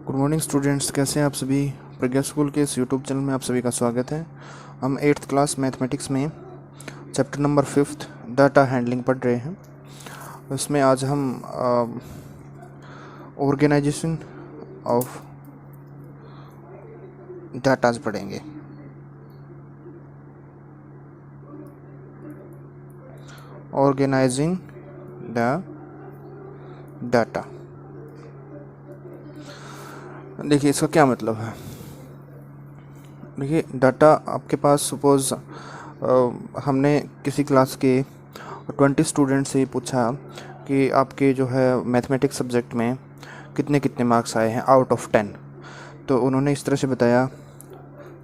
Good morning students, कैसे हैं आप सभी। प्रज्ञा स्कूल के इस यूट्यूब चैनल में आप सभी का स्वागत है। हम 8th क्लास मैथमेटिक्स में चैप्टर नंबर 5 डाटा हैंडलिंग पढ़ रहे हैं। उसमें आज हम ऑर्गेनाइजेशन ऑफ डाटाज पढ़ेंगे। Organising the data. देखिए इसका क्या मतलब है। देखिए डाटा आपके पास सपोज़ हमने किसी क्लास के 20 स्टूडेंट से पूछा कि आपके जो है मैथमेटिक्स सब्जेक्ट में कितने कितने मार्क्स आए हैं आउट ऑफ 10। तो उन्होंने इस तरह से बताया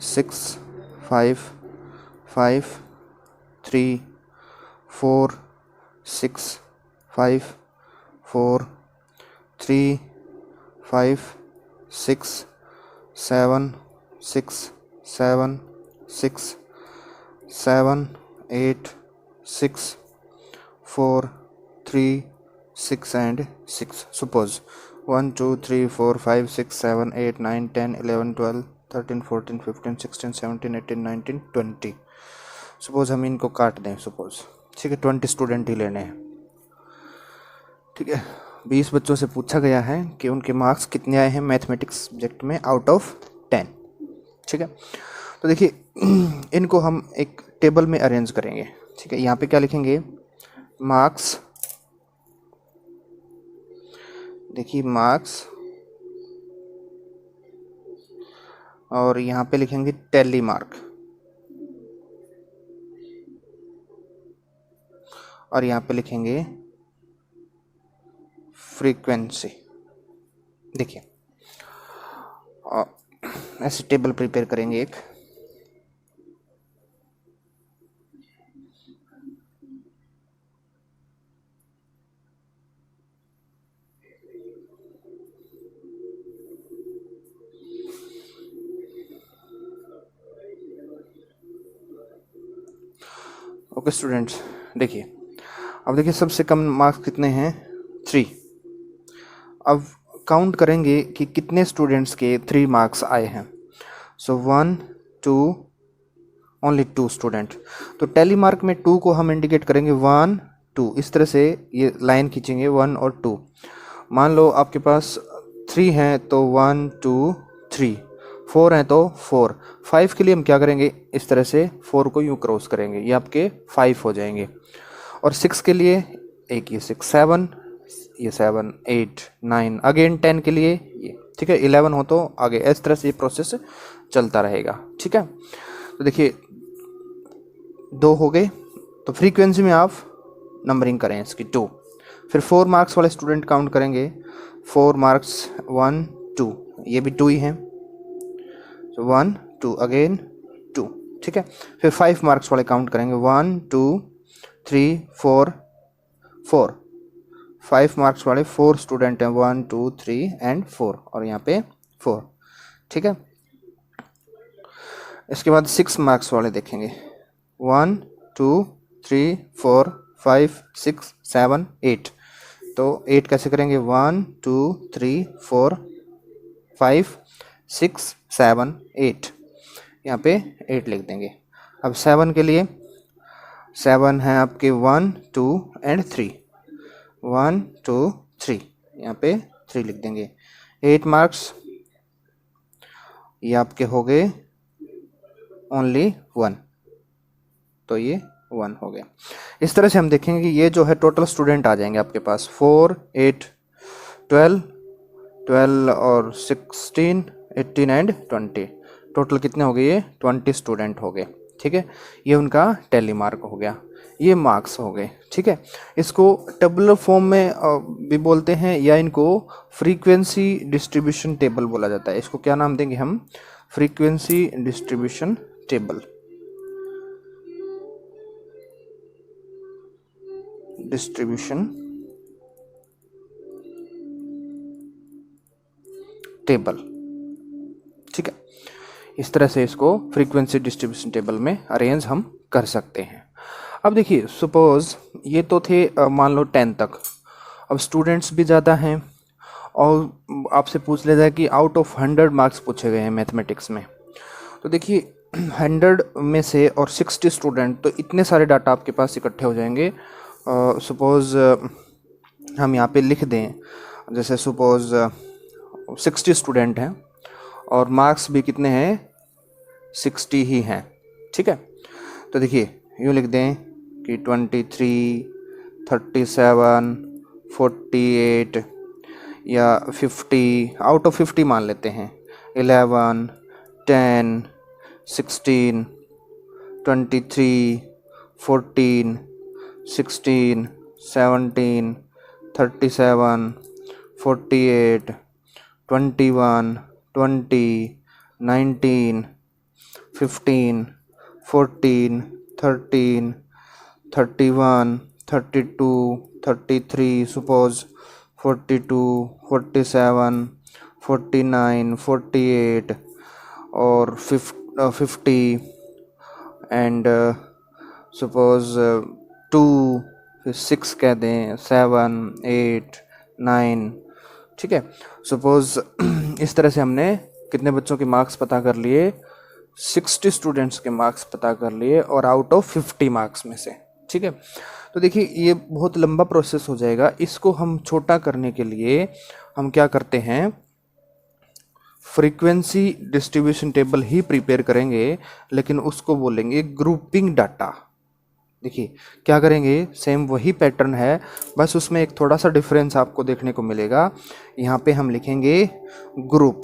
6, 5, 5, 3, 4, 6, 5, 4, 3, 5, 6, 7, 6, 7, 6, 7, 8, 6, 4, 3, 6 and 6. Suppose 1, 2, 3, 4, 5, 6, 7, 8, 9, 10, 11, 12, 13, 14, 15, 16, 17, 18, 19, 20. सपोज हम इनको काट दें, सपोज ठीक है 20 स्टूडेंट ही लेने हैं। ठीक है, 20 बच्चों से पूछा गया है कि उनके मार्क्स कितने आए हैं मैथमेटिक्स सब्जेक्ट में आउट ऑफ 10। ठीक है, तो देखिए इनको हम एक टेबल में अरेंज करेंगे। ठीक है, यहाँ पे क्या लिखेंगे, मार्क्स। देखिए मार्क्स, और यहाँ पे लिखेंगे टैली मार्क, और यहाँ पे लिखेंगे फ्रीक्वेंसी। देखिए ऐसे टेबल प्रिपेयर करेंगे एक। ओके स्टूडेंट्स, देखिए अब देखिए सबसे कम मार्क्स कितने हैं, 3। अब काउंट करेंगे कि कितने स्टूडेंट्स के 3 मार्क्स आए हैं। सो 1, 2, ओनली 2 स्टूडेंट। तो टैली मार्क में 2 को हम इंडिकेट करेंगे 1, 2, इस तरह से ये लाइन खींचेंगे 1 और 2। मान लो आपके पास 3 हैं तो 1, 2, 3, 4 हैं तो 4, 5 के लिए हम क्या करेंगे, इस तरह से 4 को यूँ क्रॉस करेंगे, ये आपके 5 हो जाएंगे। और 6 के लिए एक ये 6, 7, ये 7, 8, 9, अगेन 10 के लिए ये। ठीक है, 11 हो तो आगे, इस तरह से ये प्रोसेस चलता रहेगा। ठीक है, तो देखिए 2 हो गए, तो फ्रीक्वेंसी में आप नंबरिंग करें इसकी 2। फिर 4 मार्क्स वाले स्टूडेंट काउंट करेंगे, 4 मार्क्स 1, 2, ये भी 2 ही हैं, तो 1, 2, अगेन 2। ठीक है, फिर 5 मार्क्स वाले काउंट करेंगे, 1, 2, 3, 4, 4, 5 मार्क्स वाले 4 स्टूडेंट हैं, 1, 2, 3 एंड 4, और यहाँ पे 4। ठीक है, इसके बाद 6 मार्क्स वाले देखेंगे, 1, 2, 3, 4, 5, 6, 7, 8। तो 8 कैसे करेंगे, 1, 2, 3, 4, 5, 6, 7, 8, यहाँ पे 8 लिख देंगे। अब 7 के लिए 7 है आपके 1, 2 एंड 3, 1, 2, 3, यहाँ पे 3 लिख देंगे। 8 मार्क्स ये आपके हो गए ओनली 1, तो ये 1 हो गया। इस तरह से हम देखेंगे कि ये जो है टोटल स्टूडेंट आ जाएंगे आपके पास 4, 8, 12, 12 और 16, 18 एंड 20। टोटल कितने हो गए, ये 20 स्टूडेंट हो गए। ठीक है, ये उनका टैली मार्क हो गया, ये मार्क्स हो गए। ठीक है, इसको टेबुलर फॉर्म में भी बोलते हैं, या इनको फ्रीक्वेंसी डिस्ट्रीब्यूशन टेबल बोला जाता है। इसको क्या नाम देंगे हम, frequency distribution table. Distribution table. ठीक है, इस तरह से इसको फ्रीक्वेंसी डिस्ट्रीब्यूशन टेबल में अरेंज हम कर सकते हैं। अब देखिए सपोज ये तो थे मान लो 10 तक। अब स्टूडेंट्स भी ज़्यादा हैं और आपसे पूछ लिया जाए कि आउट ऑफ 100 मार्क्स पूछे गए हैं मैथमेटिक्स में, तो देखिए 100 में से और 60 स्टूडेंट, तो इतने सारे डाटा आपके पास इकट्ठे हो जाएंगे। सपोज़ हम यहाँ पे लिख दें, जैसे सपोज़ 60 स्टूडेंट हैं और मार्क्स भी कितने हैं, 60 ही हैं, ठीक है। तो देखिए यूँ लिख दें कि 23, 37, 48 या 50, आउट ऑफ 50 मान लेते हैं, 11, 10, 16, 23, 14, 16, 17, 37, 48, 21, 20, 19, 15, 14, 13, 31, 32, 33, suppose 42, 47, 49, 48 और 50 एंड सपोज 2, फिर 6 कह दें, 7, 8, 9, ठीक है। सपोज इस तरह से हमने कितने बच्चों के मार्क्स पता कर लिए, 60 स्टूडेंट्स के मार्क्स पता कर लिए और आउट ऑफ 50 मार्क्स में से, ठीक है। तो देखिए ये बहुत लंबा प्रोसेस हो जाएगा। इसको हम छोटा करने के लिए हम क्या करते हैं, फ्रीक्वेंसी डिस्ट्रीब्यूशन टेबल ही प्रिपेयर करेंगे, लेकिन उसको बोलेंगे ग्रुपिंग डाटा। देखिए क्या करेंगे, सेम वही पैटर्न है, बस उसमें एक थोड़ा सा डिफरेंस आपको देखने को मिलेगा। यहाँ पे हम लिखेंगे ग्रुप,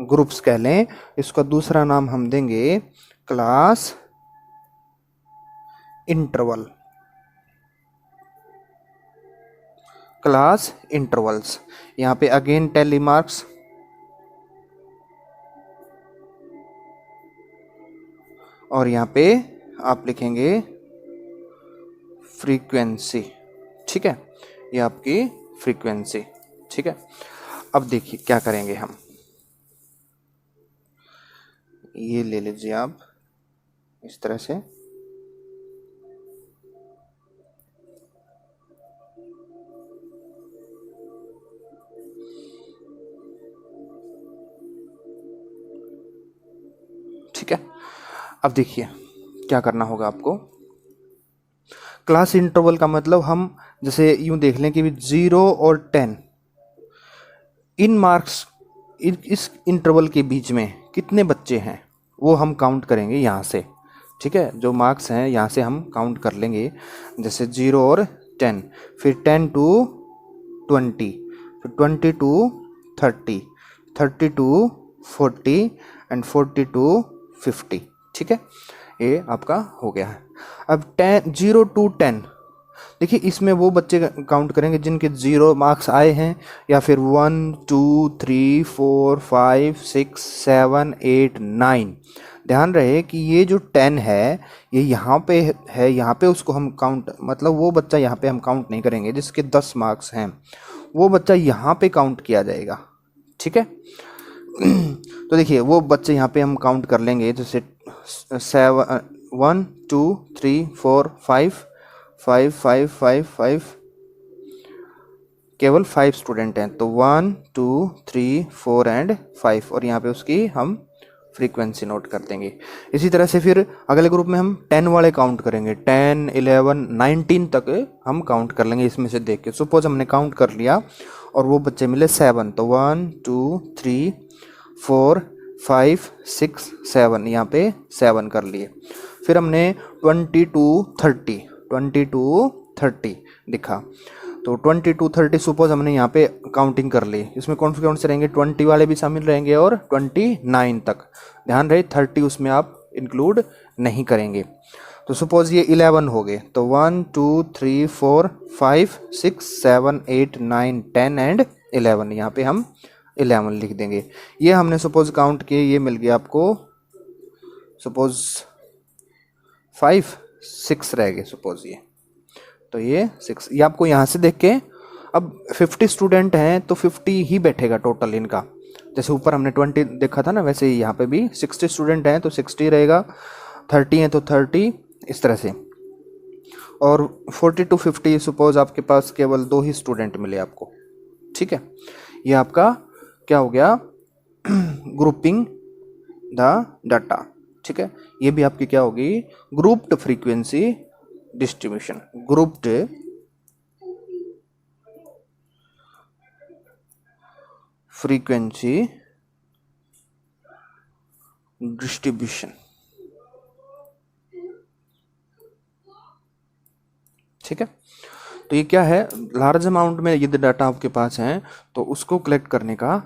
ग्रुप्स कह लें, इसका दूसरा नाम हम देंगे क्लास इंटरवल, क्लास इंटरवल्स। यहाँ पे अगेन टेली मार्क्स और यहाँ पे आप लिखेंगे फ्रीक्वेंसी, ठीक है, ये आपकी फ्रीक्वेंसी, ठीक है। अब देखिए क्या करेंगे हम, ये ले लीजिए आप इस तरह से, ठीक है। अब देखिए क्या करना होगा आपको, क्लास इंटरवल का मतलब हम जैसे यूं देख लें कि 0 और 10 इन मार्क्स, इस इंटरवल के बीच में कितने बच्चे हैं वो हम काउंट करेंगे यहाँ से, ठीक है। जो मार्क्स हैं यहाँ से हम काउंट कर लेंगे, जैसे 0 और 10, फिर 10 to 20, फिर 20 to 30, 30 to 40 एंड 40 to 50, ठीक है। ये आपका हो गया है। अब 0 to 10, देखिए इसमें वो बच्चे काउंट करेंगे जिनके 0 मार्क्स आए हैं, या फिर 1, 2, 3, 4, 5, 6, 7, 8, 9। ध्यान रहे कि ये जो 10 है ये यहाँ पे है, यहाँ पे उसको हम काउंट, मतलब वो बच्चा यहाँ पे हम काउंट नहीं करेंगे जिसके 10 मार्क्स हैं, वो बच्चा यहाँ पे काउंट किया जाएगा, ठीक है। तो देखिए वो बच्चे यहाँ पे हम काउंट कर लेंगे, जैसे 1, 2, 3, 4, 5, 5, 5, 5, 5, केवल 5 स्टूडेंट हैं, तो 1, 2, 3, 4 एंड 5, और यहाँ पे उसकी हम फ्रीक्वेंसी नोट कर देंगे। इसी तरह से फिर अगले ग्रुप में हम 10 वाले काउंट करेंगे, 10, 11, 19 तक हम काउंट कर लेंगे इसमें से देख के। सपोज हमने काउंट कर लिया और वो बच्चे मिले 7, तो 1, 2, 3, 4, 5, 6, 7, यहाँ पे 7 कर लिए। फिर हमने 20 to 30, 20 to 30 दिखा, तो 20 to 30 सपोज हमने यहाँ पे काउंटिंग कर ली। इसमें कौन से रहेंगे, 20 वाले भी शामिल रहेंगे और 29 तक। ध्यान रहे 30 उसमें आप इंक्लूड नहीं करेंगे। तो सपोज ये 11 हो गए, तो 1, 2, 3, 4, 5, 6, 7, 8, 9, 10 एंड 11, यहाँ पे हम 11 लिख देंगे। ये हमने सपोज काउंट किए, ये मिल गया आपको, सपोज 5, 6 रह गए सपोज ये, तो ये 6, ये आपको यहाँ से देख के, अब 50 स्टूडेंट हैं तो 50 ही बैठेगा टोटल इनका। जैसे ऊपर हमने 20 देखा था ना, वैसे ही यहाँ पे भी 60 स्टूडेंट हैं तो 60 रहेगा, 30 हैं तो 30, इस तरह से। और 40 to 50 सपोज आपके पास केवल 2 ही स्टूडेंट मिले आपको, ठीक है। ये आपका क्या हो गया, ग्रुपिंग द डाटा, ठीक है। ये भी आपकी क्या होगी, grouped frequency distribution, grouped frequency distribution, ठीक है। तो ये क्या है, लार्ज अमाउंट में यदि डाटा आपके पास है तो उसको कलेक्ट करने का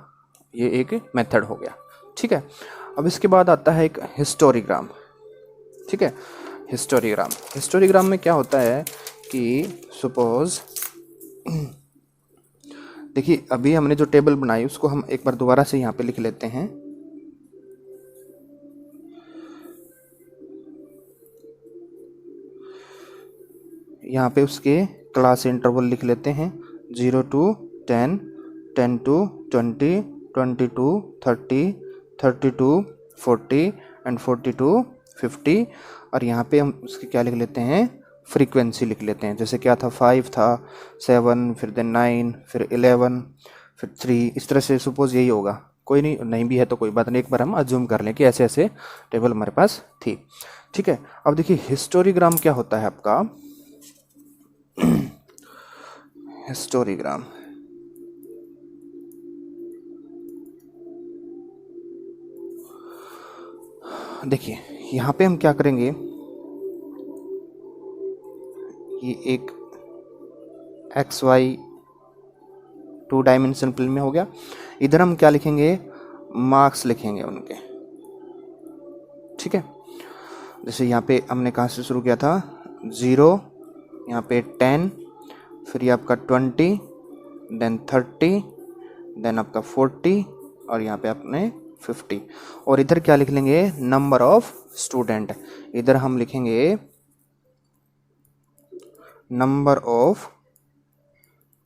ये एक मेथड हो गया, ठीक है। अब इसके बाद आता है एक हिस्टोरीग्राम, ठीक है। हिस्टोरीग्राम में क्या होता है कि सपोज देखिए अभी हमने जो टेबल बनाई उसको हम एक बार दोबारा से यहाँ पे लिख लेते हैं। यहाँ पे उसके क्लास इंटरवल लिख लेते हैं 0 to 10, 10 to 20, 20 to 30, 30 to 40 and 40 to 50। और यहाँ पे हम उसके क्या लिख लेते हैं, फ्रीक्वेंसी लिख लेते हैं। जैसे क्या था, 5 था, 7, फिर देन 9, फिर 11, फिर 3, इस तरह से सपोज यही होगा। कोई नहीं भी है तो कोई बात नहीं, एक बार हम अज्यूम कर लें कि ऐसे ऐसे टेबल हमारे पास थी, ठीक है। अब देखिए हिस्टोरीग्राम क्या होता है आपका, हिस्टोरीग्राम देखिए यहाँ पे हम क्या करेंगे, ये एक XY 2 डायमेंशन प्लेन में हो गया। इधर हम क्या लिखेंगे, मार्क्स लिखेंगे उनके, ठीक है। जैसे यहाँ पे हमने कहाँ से शुरू किया था, 0, यहाँ पे 10, फिर ये आपका 20, देन 30, देन आपका 40 और यहाँ पे आपने 50। और इधर क्या लिख लेंगे, नंबर ऑफ स्टूडेंट। इधर हम लिखेंगे नंबर ऑफ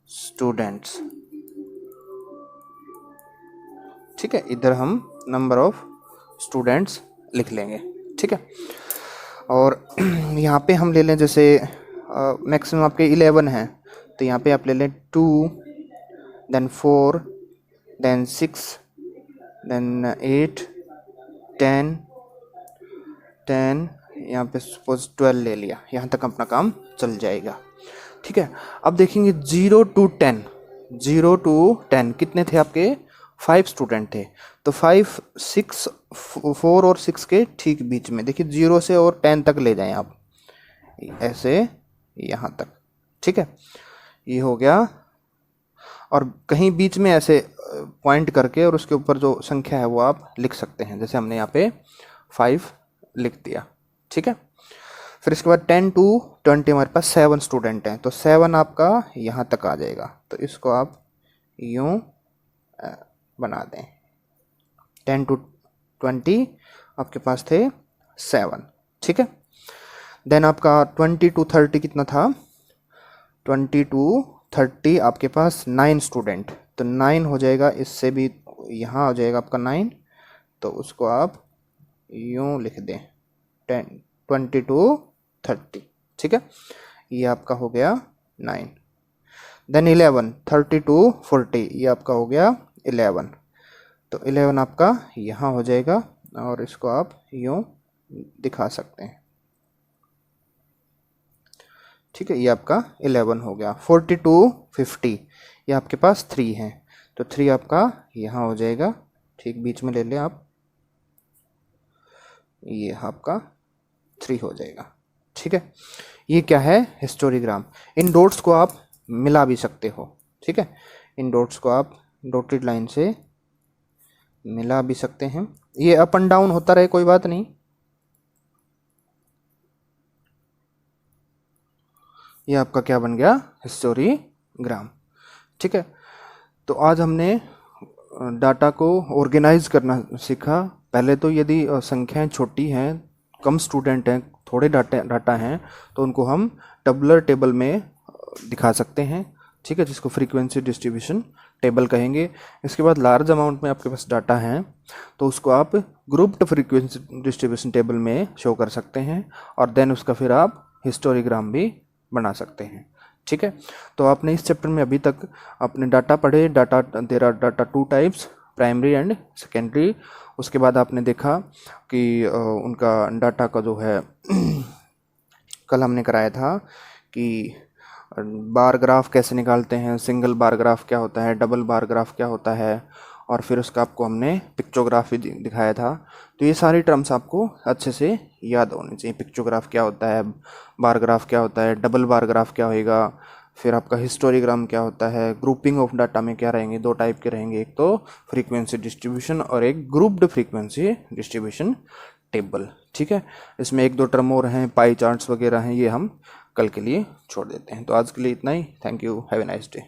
स्टूडेंट्स, ठीक है। इधर हम नंबर ऑफ स्टूडेंट्स लिख लेंगे, ठीक है। और यहाँ पे हम ले लें जैसे मैक्सिमम आपके 11 हैं तो यहाँ पे आप ले लें 2, देन 4, देन 6, देन 8, 10, 10, यहाँ पे सपोज 12 ले लिया। यहाँ तक अपना काम चल जाएगा, ठीक है। अब देखेंगे 0 to 10, 0 to 10 कितने थे आपके, 5 स्टूडेंट थे। तो 5, 6, 4 और 6 के ठीक बीच में देखिए 0 से और 10 तक ले जाएं आप, ऐसे यहाँ तक, ठीक है। ये हो गया। और कहीं बीच में ऐसे पॉइंट करके और उसके ऊपर जो संख्या है वो आप लिख सकते हैं। जैसे हमने यहाँ पे 5 लिख दिया, ठीक है। फिर इसके बाद 10 to 20 हमारे पास 7 स्टूडेंट हैं, तो 7 आपका यहाँ तक आ जाएगा। तो इसको आप यूँ बना दें, 10 to 20 आपके पास थे 7, ठीक है। देन आपका 20 to 30 कितना था, 20 to 30 आपके पास 9 स्टूडेंट, तो 9 हो जाएगा, इससे भी यहाँ हो जाएगा आपका 9, तो उसको आप यूँ लिख दें 20 to 30, ठीक है। ये आपका हो गया 9। देन 11, 30 to 40, ये आपका हो गया 11, तो 11 आपका यहाँ हो जाएगा और इसको आप यूँ दिखा सकते हैं, ठीक है। ये आपका 11 हो गया। 40 to 50 ये आपके पास 3 हैं, तो 3 आपका यहाँ हो जाएगा, ठीक बीच में ले लें आप, ये आपका 3 हो जाएगा, ठीक है। ये क्या है, हिस्टोरीग्राम। इन डॉट्स को आप मिला भी सकते हो, ठीक है। इन डॉट्स को आप डॉटेड लाइन से मिला भी सकते हैं। ये अप एंड डाउन होता रहे कोई बात नहीं। ये आपका क्या बन गया, हिस्टोरीग्राम, ठीक है। तो आज हमने डाटा को ऑर्गेनाइज करना सीखा। पहले तो यदि संख्याएं छोटी हैं, कम स्टूडेंट हैं, थोड़े डाटा हैं, तो उनको हम टैबुलर टेबल में दिखा सकते हैं, ठीक है, जिसको फ्रीक्वेंसी डिस्ट्रीब्यूशन टेबल कहेंगे। इसके बाद लार्ज अमाउंट में आपके पास डाटा हैं तो उसको आप ग्रुप्ड फ्रीक्वेंसी डिस्ट्रीब्यूशन टेबल में शो कर सकते हैं, और देन उसका फिर आप हिस्टोरीग्राम भी बना सकते हैं। ठीक है, तो आपने इस चैप्टर में अभी तक अपने डाटा पढ़े। Data, there are data two types, primary and secondary. उसके बाद आपने देखा कि उनका डाटा का जो है कल हमने कराया था कि बार ग्राफ कैसे निकालते हैं, सिंगल बार ग्राफ क्या होता है, डबल बार ग्राफ क्या होता है, और फिर उसका आपको हमने पिक्चोग्राफ भी दिखाया था। तो ये सारी टर्म्स आपको अच्छे से याद होनी चाहिए। पिक्चोग्राफ क्या होता है, बार ग्राफ क्या होता है, डबल बार ग्राफ क्या होएगा, फिर आपका हिस्टोरीग्राम क्या होता है, ग्रुपिंग ऑफ डाटा में क्या रहेंगे, दो टाइप के रहेंगे, एक तो फ्रीक्वेंसी डिस्ट्रीब्यूशन और एक ग्रुप्ड फ्रीक्वेंसी डिस्ट्रीब्यूशन टेबल। ठीक है, इसमें एक दो टर्म और हैं, पाई चार्ट्स वगैरह हैं, ये हम कल के लिए छोड़ देते हैं। तो आज के लिए इतना ही। Thank you, have a nice day.